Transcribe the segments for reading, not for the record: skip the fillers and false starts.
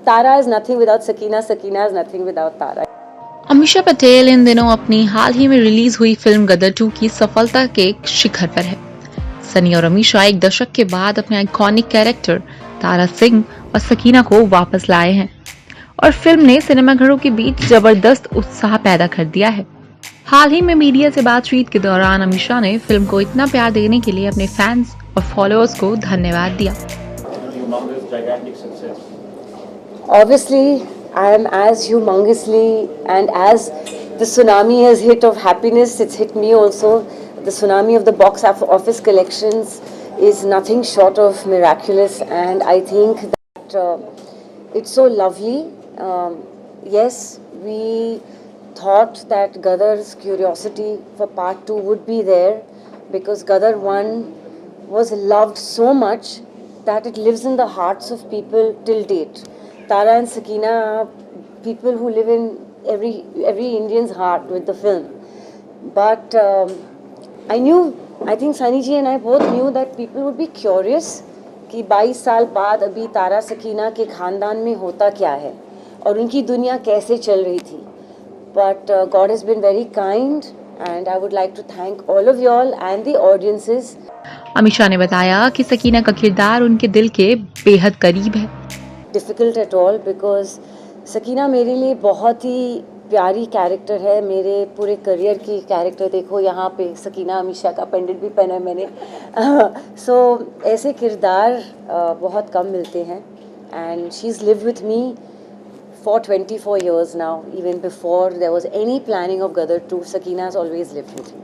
Tara is nothing without Sakina, Sakina is nothing without Tara. Amisha Patel इन दिनों अपनी हाल ही में release हुई फिल्म गदर 2 की सफलता के शिखर पर है। सनी और अमीषा एक दशक के बाद अपने आइकॉनिक कैरेक्टर तारा सिंह और सकीना को वापस लाए हैं और फिल्म ने सिनेमाघरों के बीच जबरदस्त उत्साह पैदा कर दिया है। हाल ही में मीडिया से बातचीत के दौरान अमीषा ने फिल्म को इतना प्यार देने के लिए अपने फैंस और फॉलोअर्स को धन्यवाद दिया। Obviously, I am as humongously, and as the tsunami has hit of happiness, it's hit me also. The tsunami of the box office collections is nothing short of miraculous, and I think that it's so lovely. Yes, we thought that Gadar's curiosity for part 2 would be there, because Gadar 1 was loved so much that it lives in the hearts of people till date. Tara and Sakina are people who live in every Indian's heart with the film. But I think Sunny ji and I both knew that people would be curious कि 22 साल बाद अभी तारा सकीना के खानदान में होता क्या है और उनकी दुनिया कैसे चल रही थी. But God has been very kind, and I would like to thank all of y'all and the audiences. Amisha ने बताया कि सकीना का किरदार उनके दिल के बेहद करीब है। Difficult at all, because Sakina मेरे लिए बहुत ही प्यारी कैरेक्टर है. मेरे पूरे करियर की कैरेक्टर देखो, यहाँ पे सकीना अमीषा का पेंडेंट भी पहना है मैंने. So ऐसे किरदार बहुत कम मिलते हैं, and she's lived with me for 24 years now. Even before there was any planning of Gadar 2, Sakina has always lived with me.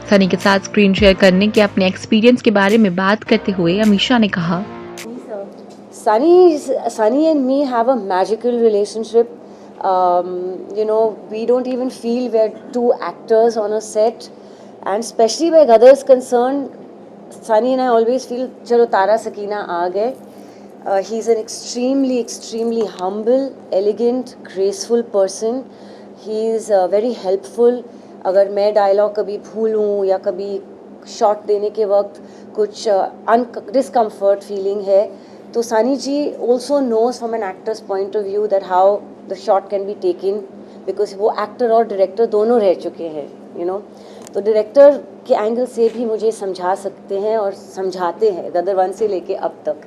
Sunny के साथ स्क्रीन शेयर करने के अपने एक्सपीरियंस के बारे में बात करते हुए अमीषा ने कहा, Sunny and me have a magical relationship. We don't even feel we're two actors on a set, and especially where Gadar is concerned, Sunny and I always feel chalo Tara Sakina aa gaye. He's an extremely humble, elegant, graceful person. He's very helpful. अगर मैं dialogue कभी भूलूँ या कभी shot देने के वक्त कुछ discomfort feeling है, तो सनी जी also knows from an actor's point of view that how the shot can be taken, because वो एक्टर और डायरेक्टर दोनों रह चुके हैं, तो डायरेक्टर के एंगल से भी मुझे समझा सकते हैं और समझाते हैं गदर 1 से लेके अब तक.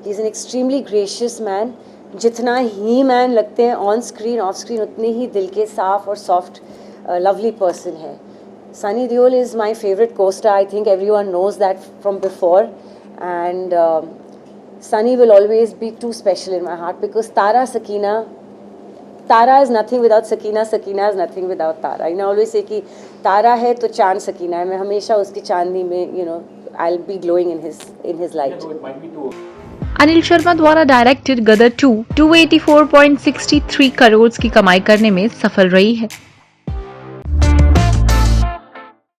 He is an extremely gracious man. जितना ही मैन लगते हैं ऑन स्क्रीन ऑफ स्क्रीन उतने ही दिल के साफ और सॉफ्ट lovely person है. Sunny Deol is my favorite co-star. I think everyone knows that from before, and Sunny will always be too special in my heart, because Tara is nothing without Sakina, Sakina is nothing without Tara. I always say कि तारा है तो चांद सकीना है. मैं हमेशा उसकी चांदनी में I'll be glowing in his light. Anil Sharma द्वारा डायरेक्टेड गदर 2 284.63 करोड़ की कमाई करने में सफल रही है।